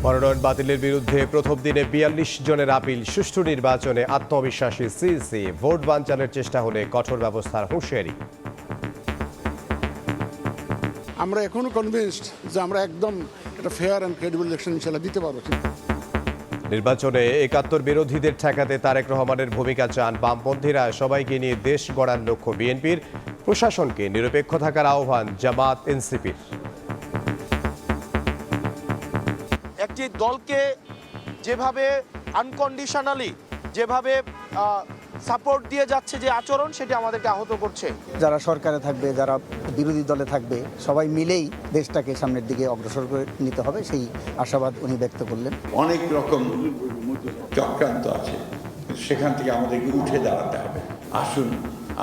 মনোনয়ন বাতিলের বিরুদ্ধে প্রথম দিনে ৪২ জনের আপিল। সুষ্ঠু নির্বাচনে আত্মবিশ্বাসী সিইসি। ভোট বানচালের চেষ্টা হলে কঠোর ব্যবস্থার হুঁশিয়ারি। আমরা এখনো কনভিন্সড যে আমরা একদম একটা ফেয়ার অ্যান্ড ক্রেডিবল ইলেকশন ইনশাল্লাহ দিতে পারবো। নির্বাচনে ৭১ বিরোধীদের ঠেকাতে তারেক রহমানের ভূমিকা চান বামপন্থীরা। সবাইকে নিয়ে দেশ গড়ার লক্ষ্য বিএনপির। প্রশাসনকে নিরপেক্ষ থাকার আহ্বান জামাত এনসিপির। একটি দলকে যেভাবে আনকন্ডিশনালি যেভাবে সাপোর্ট দিয়ে যাচ্ছে যে আচরণ, সেটি আমাদেরকে আহত করছে। যারা সরকারে থাকবে, যারা বিরোধী দলে থাকবে, সবাই মিলেই দেশটাকে সামনের দিকে অগ্রসর করে নিতে হবে, সেই আশাবাদ উনি ব্যক্ত করলেন। অনেক রকম চক্রান্ত আছে, সেখান থেকে আমাদেরকে উঠে দাঁড়াতে হবে। আসুন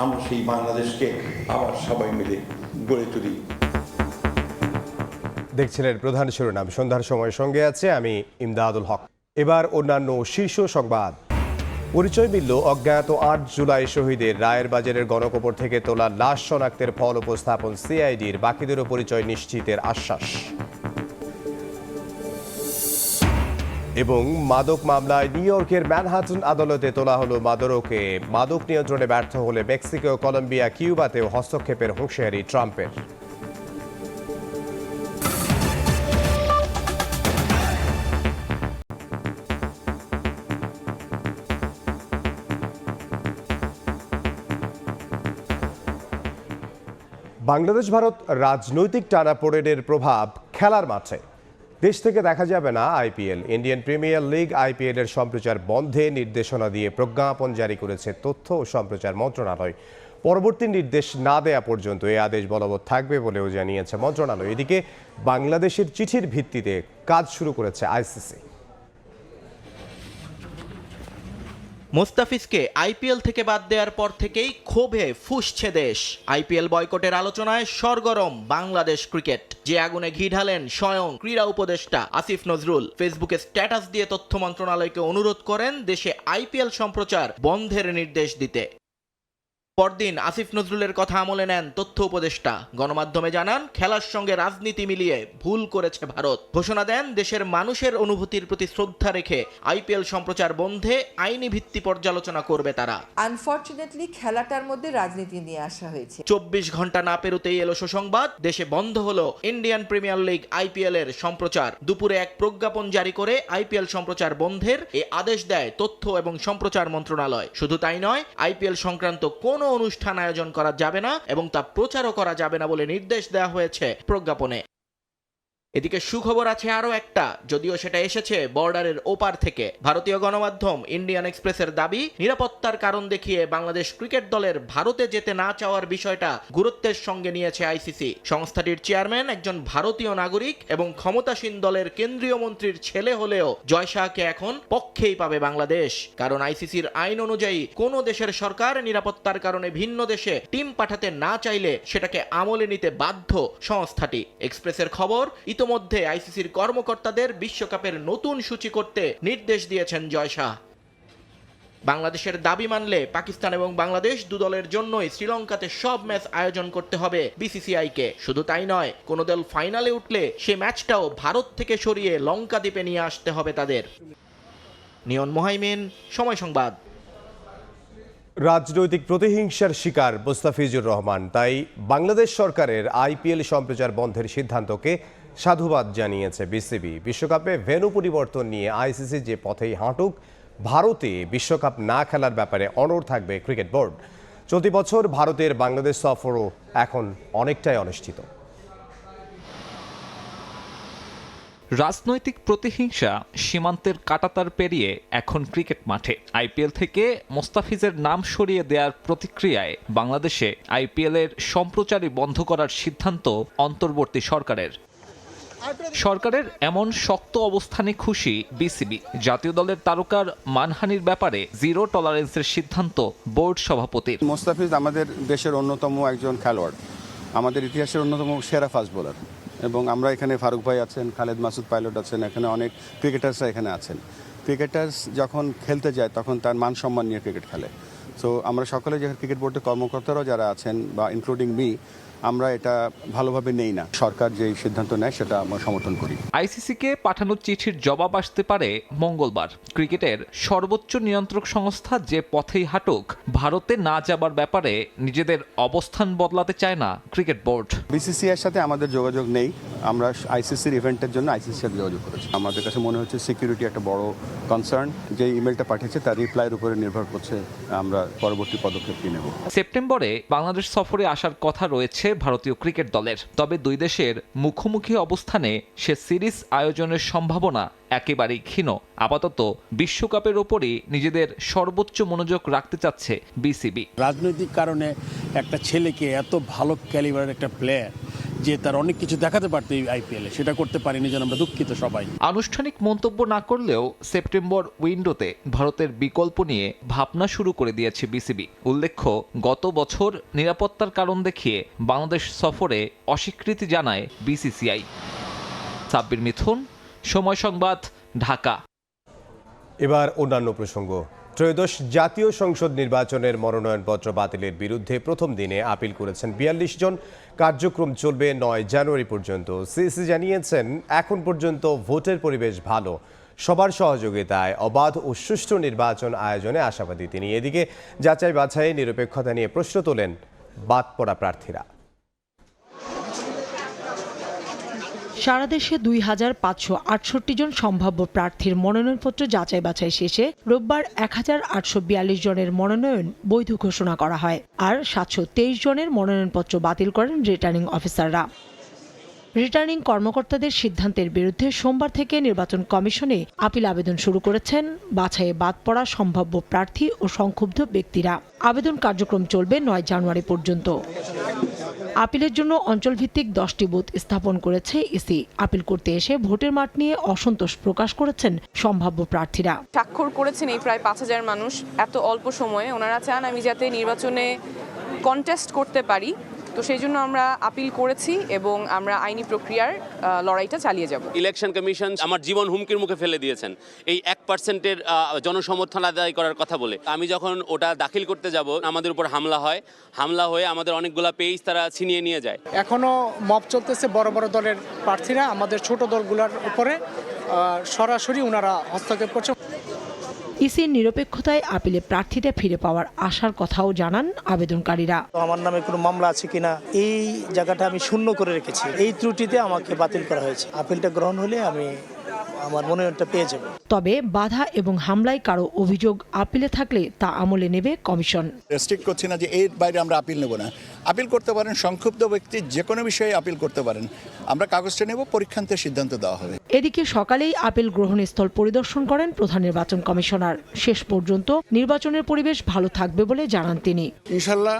আমরা সেই বাংলাদেশকে আবার সবাই মিলে গড়ে তুলি। দেখছিলেন প্রধান শিরোনাম। সন্ধ্যার সময় সঙ্গে আছে আমি ইমদাদুল হক। এবার অন্যান্য শীর্ষ সংবাদ। পরিচয় মিলল অজ্ঞাত ৮ জুলাই শহীদের। রায়ের বাজারের গণকবর থেকে তোলা লাশ শনাক্তের ফল উপস্থাপন সিআইডির। বাকিদেরও পরিচয় নিশ্চিতের আশ্বাস। এবং মাদক মামলায় নিউ ইয়র্কের ম্যানহাটন আদালতে তোলা হলো মাদুরোকে। মাদক নিয়ন্ত্রণে ব্যর্থ হলে মেক্সিকো, কলম্বিয়া, কিউবাতেও হস্তক্ষেপের হুঁশিয়ারি ট্রাম্পের। বাংলাদেশ ভারত রাজনৈতিক টানাপোড়েনের প্রভাব খেলার মাঠে। দেশ থেকে দেখা যাবে না IPL. Indian premier league IPL এর সম্প্রচার বন্ধে নির্দেশনা দিয়ে প্রজ্ঞাপন জারি করেছে তথ্য ও সম্প্রচার মন্ত্রণালয়। পরবর্তী নির্দেশ না দেয়া পর্যন্ত এই আদেশ বলবৎ থাকবে বলেও জানিয়েছে মন্ত্রণালয়। এদিকে বাংলাদেশের চিঠির ভিত্তিতে কাজ শুরু করেছে আইসিসি। মোস্তাফিজকে আইপিএল থেকে বাদ দেওয়ার পর থেকেই ক্ষোভে ফুঁসছে দেশ। আইপিএল বয়কটের আলোচনায় সরগরম বাংলাদেশ ক্রিকেট। যে আগুনে ঘি ঢালেন স্বয়ং ক্রীড়া উপদেষ্টা আসিফ নজরুল। ফেসবুকে স্ট্যাটাস দিয়ে তথ্য মন্ত্রণালয়কে অনুরোধ করেন দেশে আইপিএল সম্প্রচার বন্ধের নির্দেশ দিতে। পরদিন আসিফ নজরুলের কথা আমলে নেন তথ্য উপদেষ্টা। গণমাধ্যমে জানান, খেলার সঙ্গে রাজনীতি মিলিয়ে ভুল করেছে ভারত। ঘোষণা দেন দেশের মানুষের অনুভূতির প্রতি শ্রদ্ধা রেখে আইপিএল সম্প্রচার বন্ধে আইনি ভিত্তি পর্যালোচনা করবে তারা। আনফরচুনেটলি খেলাটার মধ্যে রাজনীতি নিয়ে আসা হয়েছে। ২৪ ঘন্টা না পেরোতেই এলো সুসংবাদ, দেশে বন্ধ হলো ইন্ডিয়ান প্রিমিয়ার লিগ আইপিএল এর সম্প্রচার। দুপুরে এক প্রজ্ঞাপন জারি করে আইপিএল সম্প্রচার বন্ধের এ আদেশ দেয় তথ্য এবং সম্প্রচার মন্ত্রণালয়। শুধু তাই নয়, আইপিএল সংক্রান্ত কোনো অনুষ্ঠান আয়োজন করা যাবে না এবং তা প্রচারও করা যাবে না বলে নির্দেশ দেওয়া হয়েছে প্রজ্ঞাপনে। এদিকে সুখবর আছে আরও একটা, যদিও সেটা এসেছে বর্ডারের ওপার থেকে। ভারতীয় গণমাধ্যম ইন্ডিয়ান এক্সপ্রেসের দাবি, নিরাপত্তার কারণ দেখিয়ে বাংলাদেশ ক্রিকেট দলের ভারতে যেতে না চাওয়ার বিষয়টা গুরুত্বের সঙ্গে নিয়েছে আইসিসি। সংস্থাটির চেয়ারম্যান একজন ভারতীয় নাগরিক এবং ক্ষমতাসীন দলের কেন্দ্রীয় মন্ত্রীর ছেলে হলেও জয় শাহকে এখন পক্ষেই পাবে বাংলাদেশ। কারণ আইসিসির আইন অনুযায়ী কোনো দেশের সরকার নিরাপত্তার কারণে ভিন্ন দেশে টিম পাঠাতে না চাইলে সেটাকে আমলে নিতে বাধ্য সংস্থাটি। এক্সপ্রেসের খবর, ইতোমধ্যে আইসিসির কর্মকর্তাদের বিশ্বকাপের নতুন সূচি করতে নির্দেশ দিয়েছেন জয় শাহ। বাংলাদেশের দাবি মানলে পাকিস্তান এবং বাংলাদেশ দুদলের জন্যই শ্রীলঙ্কাতে সব ম্যাচ আয়োজন করতে হবে বিসিসিআইকে। শুধু তাই নয়, কোনো দল ফাইনালে উঠলে সে ম্যাচটাও ভারত থেকে সরিয়ে লঙ্কা দ্বীপে নিয়ে আসতে হবে তাদের। নিয়ন মোহাইমিন, সময় সংবাদ। রাজনৈতিক প্রতিহিংসার শিকার মোস্তাফিজুর রহমান, তাই বাংলাদেশ সরকারের আইপিএল সম্প্রচার বন্ধের সিদ্ধান্তকে সাধুবাদ জানিয়েছে বিসিবি। বিশ্বকাপে ভেন্যু পরিবর্তন নিয়ে আইসিসি যে পথেই হাঁটুক, ভারতে বিশ্বকাপ না খেলার ব্যাপারে অনড় থাকবে ক্রিকেট বোর্ড। চলতি বছর ভারতের বাংলাদেশ সফরও এখন অনেকটাই অনিশ্চিত। রাজনৈতিক প্রতিহিংসা সীমান্তের কাঁটাতার পেরিয়ে এখন ক্রিকেট মাঠে। আইপিএল থেকে মোস্তাফিজের নাম সরিয়ে দেওয়ার প্রতিক্রিয়ায় বাংলাদেশে আইপিএল এর সম্প্রচারই বন্ধ করার সিদ্ধান্ত অন্তর্বর্তী সরকারের। সরকারের এমন শক্ত অবস্থানে খুশি বিসিবি। জাতীয় দলের তারকার মানহানির ব্যাপারে জিরো টলারেন্সের সিদ্ধান্ত বোর্ড সভাপতির। মোস্তাফিজ আমাদের দেশের অন্যতম একজন খেলোয়াড়, আমাদের ইতিহাসের অন্যতম সেরা ফাস্ট বোলার, এবং আমরা এখানে ফারুক ভাই আছেন, খালেদ মাসুদ পাইলট আছেন, এখানে অনেক ক্রিকেটার্সরা এখানে আছেন। ক্রিকেটার্স যখন খেলতে যায় তখন তার মান সম্মান নিয়ে ক্রিকেট খেলে। সো আমরা সকলে যে ক্রিকেট বোর্ডের কর্মকর্তারাও যারা আছেন বা ইনক্লুডিং মি, আমরা এটা ভালোভাবে নেই না। সরকার যে সিদ্ধান্ত নেয় সেটা আমরা সমর্থন করি। আইসিসিকে পাঠানো চিঠির জবাব আসতে পারে মঙ্গলবার। ক্রিকেটের সর্বোচ্চ নিয়ন্ত্রক সংস্থা যে পথেই হাঁটুক, ভারতে না যাবার ব্যাপারে নিজেদের অবস্থান বদলাতে চায় না ক্রিকেট বোর্ড। বিসিসিআইয়ের সাথে আমাদের যোগাযোগ নেই। আমরা আইসিসির ইভেন্টের জন্য আইসিসির সাথে যোগাযোগ করেছি। আমাদের কাছে মনে হচ্ছে সিকিউরিটি একটা বড় কনসার্ন। যে ইমেলটা পাঠিয়েছে তার রিপ্লাইয়ের উপরে নির্ভর করছে আমরা পরবর্তী পদক্ষেপ কি নেব। সেপ্টেম্বরে বাংলাদেশ সফরে আসার কথা রয়েছে ভারতীয় ক্রিকেট দলের। তবে দুই দেশের মুখোমুখি অবস্থানে সে সিরিজ আয়োজনের সম্ভাবনা একেবারেই ক্ষীণ। আপাতত বিশ্বকাপের ওপরই নিজেদের সর্বোচ্চ মনোযোগ রাখতে চাচ্ছে বিসিবি। রাজনৈতিক কারণে একটা ছেলেকে এত ভালো ক্যালিবারের একটা প্লেয়ার যে তার অনেক কিছু দেখাতে পারতো এই আইপিএলে, সেটা করতে পারিনি, যেন আমরা দুঃখিত সবাই। আনুষ্ঠানিক মন্তব্য না করলেও সেপ্টেম্বর উইন্ডোতে ভারতের বিকল্প নিয়ে ভাবনা শুরু করে দিয়েছে বিসিবি। উল্লেখ্য, গত বছর নিরাপত্তার কারণ দেখিয়ে বাংলাদেশ সফরে অস্বীকৃতি জানায় বিসিসিআই। সাব্বির মিথুন, সময় সংবাদ, ঢাকা। এবার অন্যান্য প্রসঙ্গ। ত্রয়োদশ জাতীয় সংসদ নির্বাচনের মনোনয়নপত্র বাতিলের বিরুদ্ধে প্রথম দিনে আপিল করেছেন ৪২ জন। কার্যক্রম চলবে ৯ জানুয়ারি পর্যন্ত। সিইসি জানিয়েছেন, এখন পর্যন্ত ভোটের পরিবেশ ভালো। সবার সহযোগিতায় অবাধ ও সুষ্ঠু নির্বাচন আয়োজনে আশাবাদী তিনি। এদিকে যাচাই বাছাই নিরপেক্ষতা নিয়ে প্রশ্ন তোলেন বাদ পড়া প্রার্থীরা। সারা দেশে ২,৫৬৮ জন সম্ভাব্য প্রার্থীর মনোনয়নপত্র যাচাই বাছাই শেষে রোববার ১,৮৪২ জনের মনোনয়ন বৈধ ঘোষণা করা হয়। আর ৭২৩ জনের মনোনয়নপত্র বাতিল করেন রিটার্নিং অফিসাররা। রিটার্নিং কর্মকর্তাদের সিদ্ধান্তের বিরুদ্ধে সোমবার থেকে নির্বাচন কমিশনে আপিল আবেদন শুরু করেছেন বাছাইয়ে বাদ পড়া সম্ভাব্য প্রার্থী ও সংক্ষুব্ধ ব্যক্তিরা। আবেদন কার্যক্রম চলবে ৯ জানুয়ারি পর্যন্ত। আপিলের জন্য অঞ্চলভিত্তিক 10টি বুথ স্থাপন করেছে ইসি। আপিল করতে এসে ভোটের মাঠ নিয়ে অসন্তোষ প্রকাশ করেছেন সম্ভাব্য প্রার্থীরা। স্বাক্ষর করেছেন এই প্রায় ৫,০০০ মানুষ এত অল্প সময়ে। ওনারা চান আমি যাতে নির্বাচনে কন্টেস্ট করতে পারি, তো সেই জন্য আমরা আপিল করেছি এবং আমরা আইনি প্রক্রিয়ার লড়াইটা চালিয়ে যাব। ইলেকশন কমিশন আমার জীবন হুমকির মুখে ফেলে দিয়েছেন এই 1%-এর জনসমর্থন আদায় করার কথা বলে। আমি যখন ওটা দাখিল করতে যাব, আমাদের উপর হামলা হয়ে আমাদের অনেকগুলা পেজ তারা ছিনিয়ে নিয়ে যায়। এখনো মব চলতেছে, বড় বড় দলের প্রার্থীরা আমাদের ছোট দলগুলোর উপরে সরাসরি ওনারা হস্তক্ষেপ করছে। ইসির নিরপেক্ষতায় আপিলে প্রার্থীটা ফিরে পাওয়ার আশার কথাও জানান আবেদনকারীরা। আমার নামে কোনো মামলা আছে কিনা এই জায়গাটা আমি শূন্য করে রেখেছি, এই ত্রুটিতে আমাকে বাতিল করা হয়েছে। আপিলটা গ্রহণ হলে আমি আমার মনোনয়নটা পেয়ে যাব। তবে বাধা এবং হামলায় কারো অভিযোগ আপিলে থাকলে তা আমলে নেবে কমিশন। রেস্ট্রিক্ট করছি না যে এর বাইরে আমরা আপিল নেব না। আপিল করতে পারেন, সংক্ষুব্ধ ব্যক্তি যে কোনো বিষয়ে আপিল করতে পারেন। আমরা কাগজটা নেব, পরীক্ষান্তের সিদ্ধান্ত দেওয়া হবে। এদিকে সকালেই আপিল গ্রহণস্থল পরিদর্শন করেন প্রধান নির্বাচন কমিশনার। শেষ পর্যন্ত নির্বাচনের পরিবেশ ভালো থাকবে বলে জানান তিনি। ইনশাল্লাহ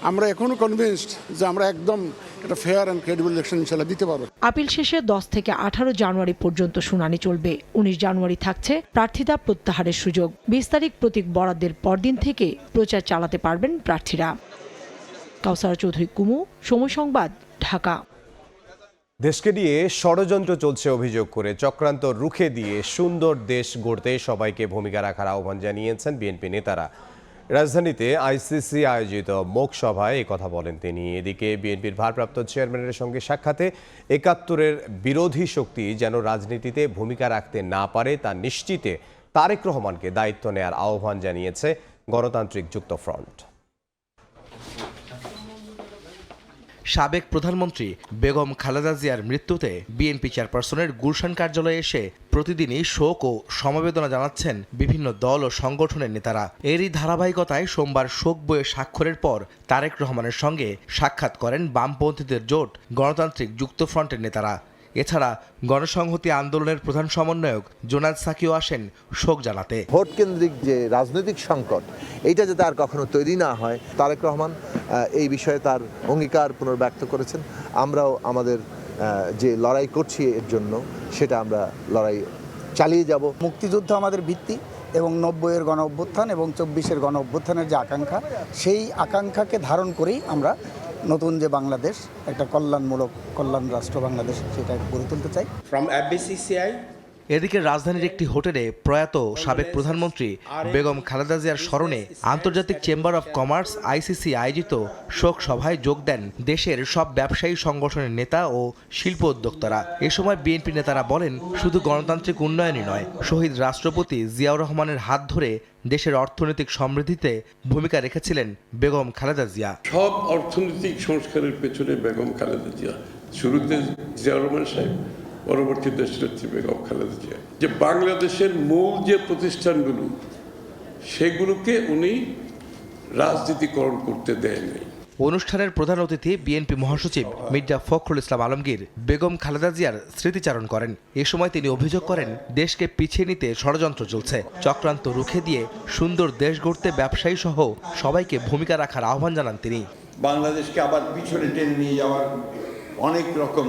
আমরা এখনো কনভিন্সড যে আমরা একদম একটা ফেয়ার অ্যান্ড ক্রেডিবল ইলেকশন ইনশাল্লাহ দিতে পারবো। আপিল শেষে 10 থেকে 18 জানুয়ারি পর্যন্ত শুনানি চলবে। 19 জানুয়ারি থাকছে প্রার্থিতা প্রত্যাহারের সুযোগ। 20 তারিখ প্রতীক বরাদ্দের পরদিন থেকে প্রচার চালাতে পারবেন প্রার্থীরা। কাউসারা চৌধুরী কুমু, সময় সংবাদ, ঢাকা। দেশকে নিয়ে ষড়যন্ত্র চলছে অভিযোগ করে চক্রান্ত রুখে দিয়ে সুন্দর দেশ গড়তে সবাইকে ভূমিকা রাখার আহ্বান জানিয়েছেন বিএনপি নেতারা। রাজধানীতে আইসিসি আয়োজিত মক সভায় কথা বলেন তিনি। এদিকে বিএনপির ভারপ্রাপ্ত চেয়ারম্যানের সঙ্গে সাক্ষাতে ৭১-এর বিরোধী শক্তি যেন রাজনীতিতে ভূমিকা রাখতে না পারে তা নিশ্চিতে তারেক রহমানকে দায়িত্ব নেয়ার আহ্বান জানিয়েছে গণতান্ত্রিক যুক্তফ্রন্ট। সাবেক প্রধানমন্ত্রী বেগম খালেদা জিয়ার মৃত্যুতে বিএনপি চেয়ারপারসনের গুলশান কার্যালয়ে এসে প্রতিদিনই শোক ও সমবেদনা জানাচ্ছেন বিভিন্ন দল ও সংগঠনের নেতারা। এরই ধারাবাহিকতায় সোমবার শোক বইয়ে স্বাক্ষরের পর তারেক রহমানের সঙ্গে সাক্ষাৎ করেন বামপন্থীদের জোট গণতান্ত্রিক যুক্তফ্রন্টের নেতারা। এছাড়া গণসংহতি আন্দোলনের প্রধান সমন্বয়ক জোনায়েদ সাকিও আসেন শোক জানাতে। ভোট কেন্দ্রিক যে রাজনৈতিক সংকট, এইটা যাতে আর কখনো তৈরি না হয়, তারেক রহমান এই বিষয়ে তার অঙ্গীকার পুনর্ব্যক্ত করেছেন। আমরাও আমাদের যে লড়াই করছি এর জন্য, সেটা আমরা লড়াই চালিয়ে যাব। মুক্তিযুদ্ধ আমাদের ভিত্তি এবং ৯০-এর গণ অভ্যুত্থান এবং ২৪-এর গণ অভ্যুত্থানের যে আকাঙ্ক্ষা, সেই আকাঙ্ক্ষাকে ধারণ করেই আমরা নতুন যে বাংলাদেশ, একটা কল্যাণ রাষ্ট্র বাংলাদেশ, সেটা গড়ে তুলতে চাই। From FBCCI এদিকে রাজধানীর একটি হোটেলে প্রয়াত সাবেক প্রধানমন্ত্রী বেগম খালেদা জিয়ার স্মরণে আন্তর্জাতিক চেম্বার অব কমার্স আইসিসি আয়োজিত শোক সভায় যোগ দেন দেশের সব ব্যবসায়ী সংগঠনের নেতা ও শিল্প উদ্যোক্তারা। এ সময় বিএনপি নেতারা বলেন, শুধু গণতান্ত্রিক উন্নয়নই নয়, শহীদ রাষ্ট্রপতি জিয়াউর রহমানের হাত ধরে দেশের অর্থনৈতিক সমৃদ্ধিতে ভূমিকা রেখেছিলেন বেগম খালেদা জিয়া। সব অর্থনৈতিক সংস্কারের পেছনে বেগম খালেদা জিয়া, শুরুতে জিয়াউর রহমান সাহেব, পরবর্তী দেশনেত্রী বেগম খালেদা জিয়া, যে বাংলাদেশের মূল যে প্রতিষ্ঠানগুলো সেগুলোকে উনি রাজনীতিকরণ করতে দেয় নাই। অনুষ্ঠানের প্রধান অতিথি বিএনপি মহাসচিব মির্জা ফখরুল ইসলাম আলমগীর বেগম খালেদা জিয়ার স্মৃতিচারণ করেন। এ সময় তিনি অভিযোগ করেন, দেশকে পিছিয়ে নিতে ষড়যন্ত্র চলছে, চক্রান্ত রুখে দিয়ে সুন্দর দেশ গড়তে ব্যবসায়ী সহ সবাইকে ভূমিকা রাখার আহ্বান জানান তিনি। বাংলাদেশকে আবার পিছনে টেনে নিয়ে যাওয়ার অনেক রকম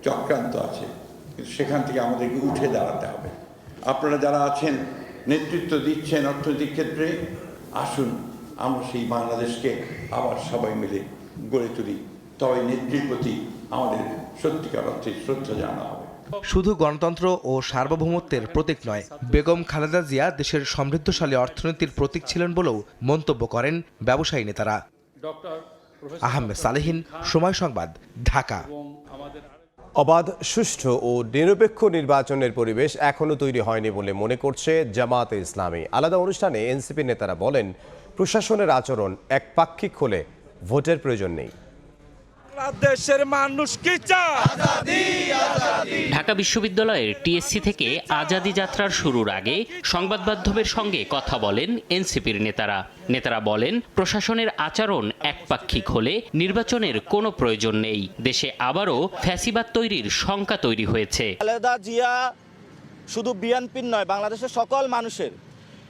চক্রান্ত আছে, কিন্তু সেখান থেকে আমাদেরকে উঠে দাঁড়াতে হবে। আপনারা যারা আছেন, নেতৃত্ব দিচ্ছেন অর্থনৈতিক ক্ষেত্রে, আসুন আমরা সেই বাংলাদেশকে আবার সবাই মিলে গড়ে তুলি। তবে নেত্রীর প্রতি আমাদের সত্যিকার অর্থে শ্রদ্ধা জানানো হবে। শুধু গণতন্ত্র ও সার্বভৌমত্বের প্রতীক নয়, বেগম খালেদা জিয়া দেশের সমৃদ্ধশালী অর্থনীতির প্রতীক ছিলেন বলেও মন্তব্য করেন ব্যবসায়ী নেতারা। আহমেদ সালেহীন, সময় সংবাদ, ঢাকা। অবাধ, সুষ্ঠু ও নিরপেক্ষ নির্বাচনের পরিবেশ এখনো তৈরি হয়নি বলে মনে করছে জামায়াতে ইসলামী। আলাদা অনুষ্ঠানে এনসিপি নেতারা বলেন, প্রশাসনের আচরণ একপাক্ষিক হলে ভোটের প্রয়োজন নেই। দেশের মানুষ কি চায়? ঢাকা বিশ্ববিদ্যালয়ের টিএসসি থেকে আজাদি যাত্রার শুরুর আগে সংবাদ মাধ্যমের সঙ্গে কথা বলেন এনসিপির নেতারা বলেন, প্রশাসনের আচরণ একপাক্ষিক হলে নির্বাচনের কোনো প্রয়োজন নেই। দেশে আবারও ফ্যাসিবাদ তৈরির শঙ্কা তৈরি হয়েছে। খালেদা জিয়া শুধু বিএনপির নয়, বাংলাদেশের সকল মানুষের।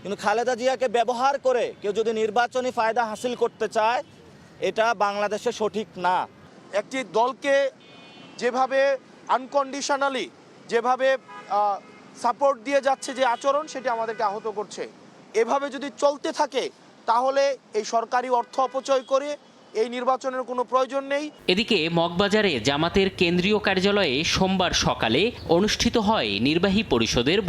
কিন্তু খালেদা জিয়াকে ব্যবহার করে কেউ যদি নির্বাচনী ফায়দা হাসিল করতে চায়, এটা বাংলাদেশে সঠিক না। একটি দলকে যেভাবে আনকন্ডিশনালি যেভাবে সাপোর্ট দিয়ে যাচ্ছে যে আচরণ, সেটি আমাদেরকে আহত করছে। এভাবে যদি চলতে থাকে তাহলে এই সরকারি অর্থ অপচয় করে এই নির্বাচনের কোনো প্রয়োজন নেই। এদিকে মগবাজারে জামাতের কেন্দ্রীয় কার্যালয়ে সোমবার সকালে অনুষ্ঠিত হয় নির্বাহী পরিষদের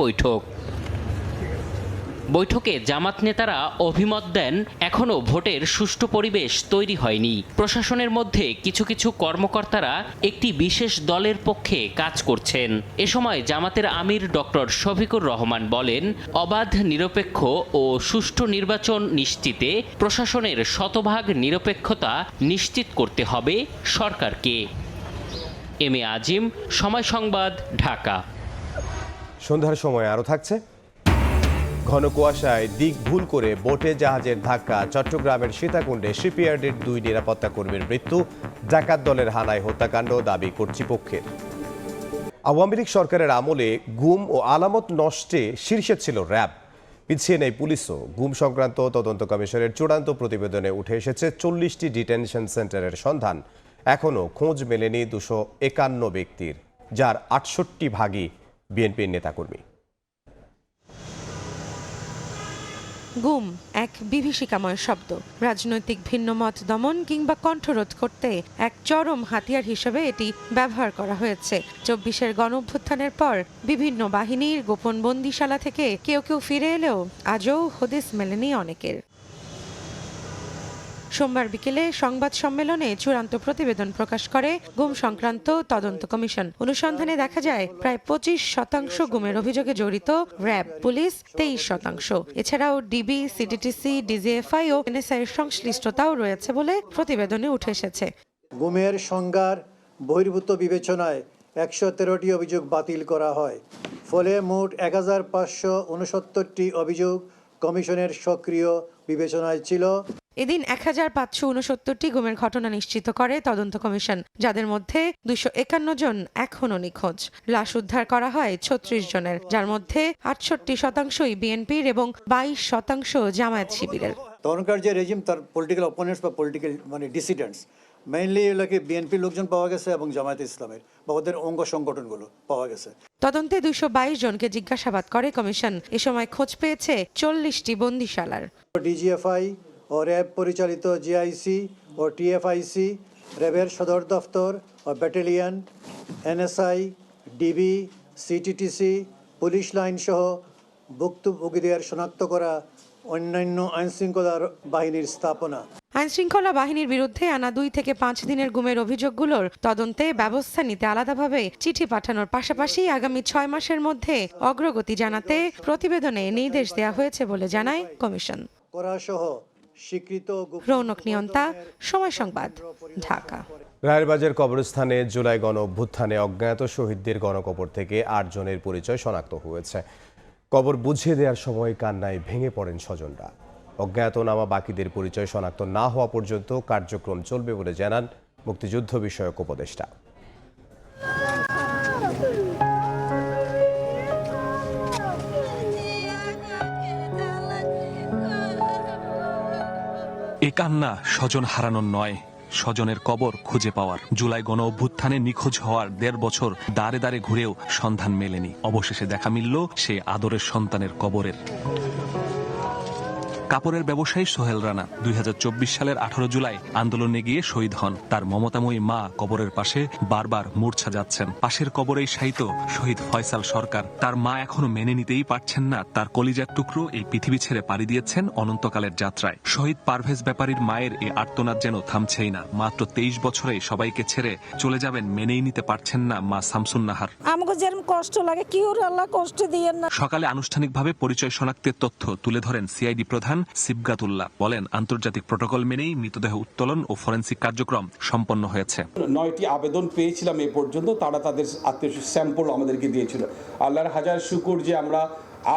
বৈঠকে জামাত নেতারা অভিমত দেন, এখনো ভোটের সুষ্ঠু পরিবেশ তৈরি হয়নি। প্রশাসনের মধ্যে কিছু কর্মকর্তারা একটি বিশেষ দলের পক্ষে কাজ করছেন। এ সময় জামাতের আমির ডক্টর শফিকুর রহমান বলেন, অবাধ, নিরপেক্ষ ও সুষ্ঠু নির্বাচন নিশ্চিতে প্রশাসনের শতভাগ নিরপেক্ষতা নিশ্চিত করতে হবে সরকারকে। এম এ আজিম, সময় সংবাদ, ঢাকা। সন্ধ্যার সময় আরও থাকছে। ঘন কুয়াশায় দিক ভুল করে বোটে জাহাজের ধাক্কা, চট্টগ্রামের সীতাকুণ্ডে শিপইয়ার্ডের 2 নিরাপত্তা কর্মীর মৃত্যু, ডাকাত দলের হানায় হত্যাকাণ্ড দাবি কর্তৃপক্ষের। আওয়ামী লীগ সরকারের আমলে গুম ও আলামত নষ্টে শীর্ষে ছিল র্যাব, পিছিয়ে নেই পুলিশও। গুম সংক্রান্ত তদন্ত কমিশনের চূড়ান্ত প্রতিবেদনে উঠে এসেছে 40টি ডিটেনশন সেন্টারের সন্ধান। এখনও খোঁজ মেলেনি 251 ব্যক্তির, যার 68 ভাগই বিএনপির নেতাকর্মী। গুম এক বিভীষিকাময় শব্দ। রাজনৈতিক ভিন্নমত দমন কিংবা কণ্ঠরোধ করতে এক চরম হাতিয়ার হিসেবে এটি ব্যবহার করা হয়েছে। 24-এর গণঅভ্যুত্থানের পর বিভিন্ন বাহিনীর গোপন বন্দিশালা থেকে কেউ ফিরে এলেও আজও হদিস মেলেনি অনেকের। সোমবার বিকেলে সংবাদ সম্মেলনে চূড়ান্ত প্রতিবেদন প্রকাশ করে গুম সংক্রান্ত তদন্ত কমিশন। অনুসন্ধানে দেখা যায়, প্রায় 25% গুমের অভিযোগে জড়িত র্যাব, পুলিশ 23%। এছাড়াও ডিবি, সিডিটিসি, ডিজিএফআই ও এনএসআই এর সংশ্লিষ্টতাও রয়েছে বলে প্রতিবেদনে উঠে এসেছে। গুমের সংজ্ঞার বহির্ভূত বিবেচনায় 113টি অভিযোগ বাতিল করা হয়। ফলে মোট 1569টি অভিযোগ কমিশনের সক্রিয় বিবেচনায় ছিল। এদিন 1569টি গুমের ঘটনা নিশ্চিত করে তদন্ত কমিশন, যাদের মধ্যে 251 জন এখনও নিখোঁজ। লাশ উদ্ধার করা হয় 36 জনের, যার মধ্যে 68% বিএনপির এবং 22% জামায়াত শিবিরের। তখনকার যে রেজিম, তার পলিটিক্যাল অপোনেন্টস বা পলিটিক্যাল ডিসিডেন্টস মেইনলি এগুলোকে বিএনপির লোকজন পাওয়া গেছে এবং জামায়াত ইসলামের বা ওদের অঙ্গ সংগঠনগুলো পাওয়া গেছে। তদন্তে 222 জনকে জিজ্ঞাসাবাদ করে কমিশন। এ সময় খোঁজ পেয়েছে 40টি বন্দিশালার। ডিজিএফআই ও র্যাব পরিচালিত জিআইসি ও টিএফআইসি, র্যাবের সদর দফতর ও battalion, NSI, DB CTTC, police line সহ ভুক্তভোগীদের শনাক্ত করা, অন্যান্য আইনশৃঙ্খলা বাহিনীর স্থাপনা। আইনশৃঙ্খলা বাহিনীর বিরুদ্ধে আনা 2 থেকে 5 দিনের গুমের অভিযোগগুলোর তদন্তে ব্যবস্থা নিতে আলাদাভাবে চিঠি পাঠানোর পাশাপাশি আগামী 6 মাসের মধ্যে অগ্রগতি জানাতে প্রতিবেদনে নির্দেশ দেওয়া হয়েছে বলে জানায় কমিশন। করাসহ স্বীকৃত রৌনক নিয়ন্তা, সময় সংবাদ, ঢাকা। রায়েরবাজার কবরস্থানে জুলাই গণ অভ্যুত্থানে অজ্ঞাত শহীদদের গণকবর থেকে 8 জনের পরিচয় শনাক্ত হয়েছে। কবর বুঝিয়ে দেওয়ার সময় কান্নায় ভেঙে পড়েন স্বজনরা। অজ্ঞাতনামা বাকিদের পরিচয় শনাক্ত না হওয়া পর্যন্ত কার্যক্রম চলবে বলে জানান মুক্তিযুদ্ধ বিষয়ক উপদেষ্টা। এ কান্না স্বজন হারানোর নয়, স্বজনের কবর খুঁজে পাওয়ার। জুলাই গণ অভ্যুত্থানে নিখোঁজ হওয়ার 1.5 বছর দাঁড়ে দাঁড়ে ঘুরেও সন্ধান মেলেনি। অবশেষে দেখা মিলল সে আদরের সন্তানের কবরের। কাপড়ের ব্যবসায়ী সোহেল রানা 2024 সালের 18 জুলাই আন্দোলনে গিয়ে শহীদ হন। তার মমতাময়ী মা কবরের পাশে বারবার মূর্ছা যাচ্ছেন। পাশের কবরেই শায়িত শহীদ ফয়সাল সরকার। তার মা এখনো মেনে নিতেই পারছেন না তার কলিজার টুকরো এই পৃথিবী ছেড়ে পাড়ি দিয়েছেন অনন্তকালের যাত্রায়। শহীদ পারভেজ ব্যাপারীর মায়ের এই আর্তনাদ যেন থামছেই না। মাত্র 23 বছরে সবাইকে ছেড়ে চলে যাবেন মেনেই নিতে পারছেন না মা শামসুন নাহার। আমাকে যেরকম কষ্ট লাগে কি ওর আল্লাহ কষ্ট দিয়েন না। সকালে আনুষ্ঠানিকভাবে পরিচয় শনাক্তের তথ্য তুলে ধরেন সিআইডি প্রধান সিবগাতুল্লাহ। বলেন, আন্তর্জাতিক প্রটোকল মেনেই মৃতদেহ উত্তোলন ও ফরেনসিক কার্যক্রম সম্পন্ন হয়েছে। 9টি আবেদন পেয়েছিলাম এ পর্যন্ত, তারা তাদের আত্মীয় স্যাম্পল আমাদেরকে দিয়েছিল। আল্লাহর হাজার শুকর যে আমরা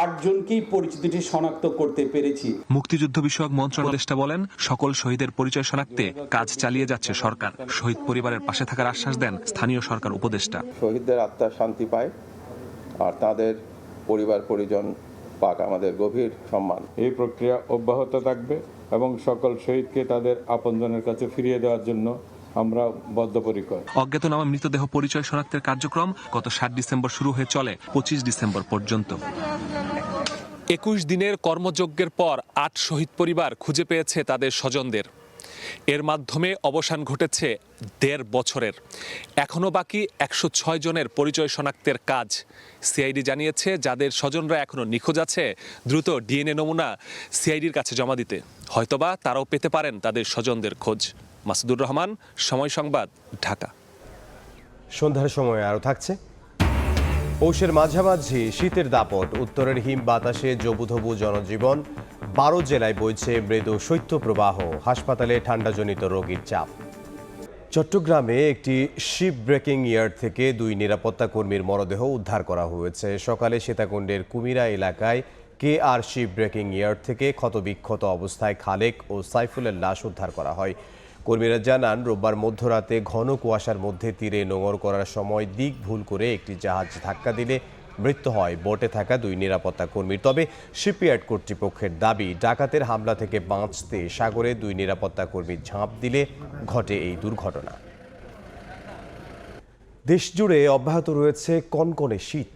8 জনকেই পরিচিতিটি শনাক্ত করতে পেরেছি। মুক্তিযুদ্ধ বিষয়ক মন্ত্রণালয় বলেন, সকল শহীদের পরিচয় শনাক্তে কাজ চালিয়ে যাচ্ছে সরকার। শহীদ পরিবারের পাশে থাকার আশ্বাস দেন স্থানীয় সরকার উপদেষ্টা। শহীদদের আত্মা শান্তি পায় আর তাদের পরিবার পরিজন পাক আমাদের গভীর সম্মান। এই প্রক্রিয়া অব্যাহত থাকবে এবং সকল শহীদকে তাদের আপনজনের কাছে ফিরিয়ে দেওয়ার জন্য আমরা বদ্ধপরিকর। অজ্ঞাতনামা মৃতদেহ পরিচয় শনাক্তের কার্যক্রম গত 7 ডিসেম্বর শুরু হয়ে চলে 25 ডিসেম্বর পর্যন্ত। 21 দিনের কর্মযজ্ঞের পর 8 শহীদ পরিবার খুঁজে পেয়েছে তাদের স্বজনদের। এর মাধ্যমে অবসান ঘটেছে 1.5 বছরের। এখনো বাকি 106 জনের পরিচয় শনাক্তের কাজ। সিআইডি জানিয়েছে, যাদের স্বজনরা এখনো নিখোঁজ আছে দ্রুত ডিএনএ নমুনা সিআইডির কাছে জমা দিতে। হয়তোবা তারাও পেতে পারেন তাদের স্বজনদের খোঁজ। মাসুদুর রহমান, সময় সংবাদ, ঢাকা। সন্ধ্যার সময় আরও থাকছে পৌষের মাঝামাঝি শীতের দাপট। উত্তরের হিম বাতাসে জবুথবু জনজীবন। 12 জেলায় বইছে মৃদু শৈত্যপ্রবাহ। হাসপাতালে ঠান্ডাজনিত রোগীর চাপ। চট্টগ্রামে একটি শিপ ব্রেকিং ইয়ার্ড থেকে 2 নিরাপত্তা কর্মীর মরদেহ উদ্ধার করা হয়েছে। সকালে সীতাকুণ্ডের কুমিরা এলাকায় কেআর শিপ ব্রেকিং ইয়ার্ড থেকে ক্ষতবিক্ষত অবস্থায় খালেক ও সাইফুলের লাশ উদ্ধার করা হয়। কর্মীরা জানান, রোববার মধ্যরাতে ঘন কুয়াশার মধ্যে তীরে নোঙর করার সময় দিক ভুল করে একটি জাহাজ ধাক্কা দিলে মৃত্যু হয় বোটে থাকা 2 নিরাপত্তা কর্মীর। তবে শিপইয়ার্ড কর্তৃপক্ষের দাবি, ডাকাতের হামলা থেকে বাঁচতে সাগরে 2 নিরাপত্তা কর্মী ঝাঁপ দিলে ঘটে এই দুর্ঘটনা। দেশজুড়ে অব্যাহত রয়েছে কনকনে শীত।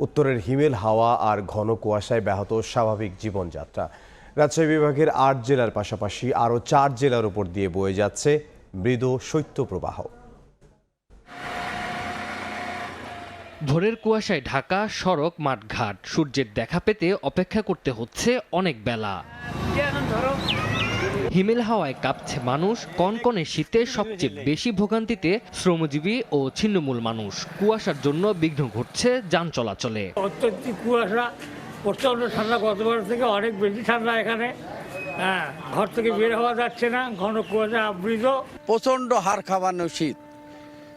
উত্তরের হিমেল হাওয়া আর ঘন কুয়াশায় ব্যাহত স্বাভাবিক জীবনযাত্রা। রাজশাহী বিভাগের 8 জেলার পাশাপাশি আরও 4 জেলার উপর দিয়ে বয়ে যাচ্ছে মৃদু শৈত্যপ্রবাহ। ভোরের কুয়াশায় ঢাকা সড়ক মাঠঘাট। সূর্যের দেখা পেতে অপেক্ষা করতে হচ্ছে অনেক বেলা। হিমেল হাওয়ায় কাঁপছে মানুষ। কনকনে শীতে সবচেয়ে বেশি ভোগান্তিতে শ্রমজীবী ও ছিন্নমূল মানুষ। কুয়াশার জন্য বিঘ্ন ঘটছে যান চলাচলে। অত্যধিক কুয়াশা, প্রচন্ড ঠান্ডা, গতবার থেকে অনেক বেশি ঠান্ডা এখানে। ঘর থেকে বের হওয়া যাচ্ছে না, ঘন কুয়াশা আবৃত। প্রচন্ড হাড় কাঁপানো শীত,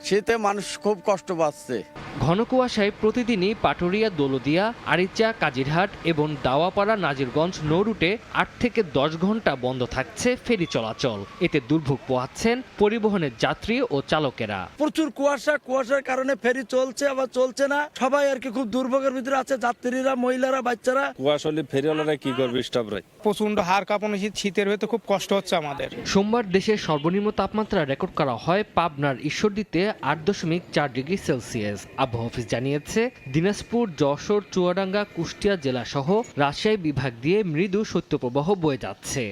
শীতে মানুষ খুব কষ্ট পাচ্ছে। ঘন কুয়াশায় প্রতিদিনই পাটুরিয়া, দৌলদিয়া, আরিচা, কাজিরহাট এবং দাওয়াপাড়া, নাজিরগঞ্জ নৌ রুটে 8 থেকে 10 ঘন্টা বন্ধ থাকছে ফেরি চলাচল। এতে দুর্ভোগ পোহাচ্ছেন পরিবহনের যাত্রী ও চালকেরা। প্রচুর কুয়াশার কারণে ফেরি চলছে আবার চলছে না। সবাই আর কি খুব দুর্ভোগের ভিতরে আছে, যাত্রীরা, মহিলারা, বাচ্চারা। কুয়াশা হলে ফেরিওয়ালারা কি করবে? স্টাফরাই প্রচন্ড হাড় কাঁপানো শীত, শীতের ভেতর খুব কষ্ট হচ্ছে আমাদের। সোমবার দেশের সর্বনিম্ন তাপমাত্রা রেকর্ড করা হয় পাবনার ঈশ্বরদীতে 8.4 ডিগ্রি সেলসিয়াস। আবহাওয়া অফিস জানিয়েছে, দিনাজপুর, যশোর, চুয়াডাঙ্গা, কুষ্টিয়া জেলা সহ রাজশাহী বিভাগ দিয়ে মৃদু শৈত্যপ্রবাহ বয়ে যাচ্ছে।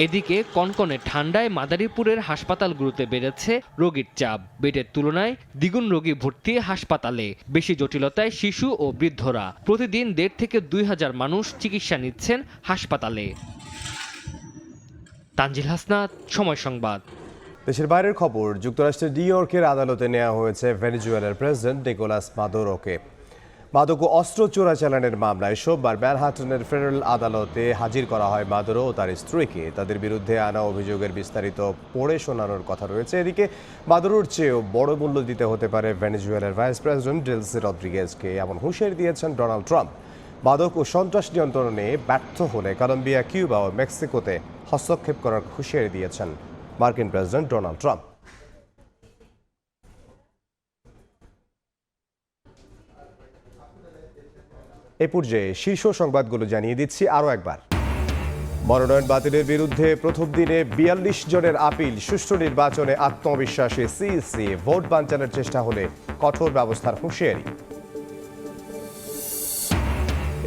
এদিকে কনকনে ঠান্ডায় মাদারীপুরের হাসপাতালগুলোতে বেড়েছে রোগীর চাপ। বেডের তুলনায় দ্বিগুণ রোগী ভর্তি হাসপাতালে। বেশি জটিলতায় শিশু ও বৃদ্ধরা। প্রতিদিন 1.5 থেকে 2,000 মানুষ চিকিৎসা নিচ্ছেন হাসপাতালে। তানজিল হাসনাত, সময় সংবাদ। দেশের বাইরের খবর, যুক্তরাষ্ট্রের নিউ ইয়র্কের আদালতে নেওয়া হয়েছে ভেনেজুয়েলার প্রেসিডেন্ট নিকোলাস মাদুরোকে। মাদক ও অস্ত্র চোরাচালানের মামলায় সোমবার ম্যানহাটনের ফেডারেল আদালতে হাজির করা হয় মাদুরো ও তার স্ত্রীকে। তাদের বিরুদ্ধে আনা অভিযোগের বিস্তারিত পড়ে শোনানোর কথা রয়েছে। এদিকে মাদুরোর চেয়েও বড় মূল্য দিতে হতে পারে ভেনেজুয়েলার ভাইস প্রেসিডেন্ট ডেলসি রদ্রিগেজকে, এমন হুঁশিয়ারি দিয়েছেন ডোনাল্ড ট্রাম্প। মাদক ও সন্ত্রাস নিয়ন্ত্রণে ব্যর্থ হলে কলম্বিয়া, কিউবা ও মেক্সিকোতে হস্তক্ষেপ করার হুঁশিয়ারি দিয়েছেন মার্কিন প্রেসিডেন্ট ডোনাল্ড ট্রাম্প। এই পর্যায়ে শীর্ষ সংবাদগুলো জানিয়ে দিচ্ছি আরও একবার। মনোনয়ন বাতিলের বিরুদ্ধে প্রথম দিনে 42 জনের আপিল। সুষ্ঠু নির্বাচনে আত্মবিশ্বাসী সিইসি। ভোট বানচালের চেষ্টা হলে কঠোর ব্যবস্থার হুঁশিয়ারি।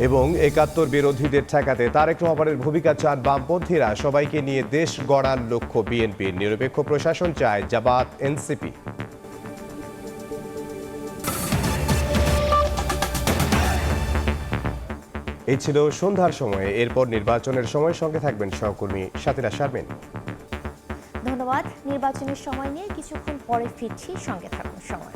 এবং 71 বিরোধীদের ঠেকাতে তারেক রহমানের ভূমিকা চান বামপন্থীরা। সবাইকে নিয়ে দেশ গড়ার লক্ষ্য বিএনপির। নিরপেক্ষ প্রশাসন চায় জামাত, এনসিপি। এই ছিল সন্ধ্যার সময়ে। এরপর নির্বাচনের সময়, সঙ্গে থাকবেন সহকর্মী সাতিরা শারমিন। ধন্যবাদ। নির্বাচনের সময় নিয়ে কিছুক্ষণ পরে ফিরছি, সঙ্গে থাকুন সময়।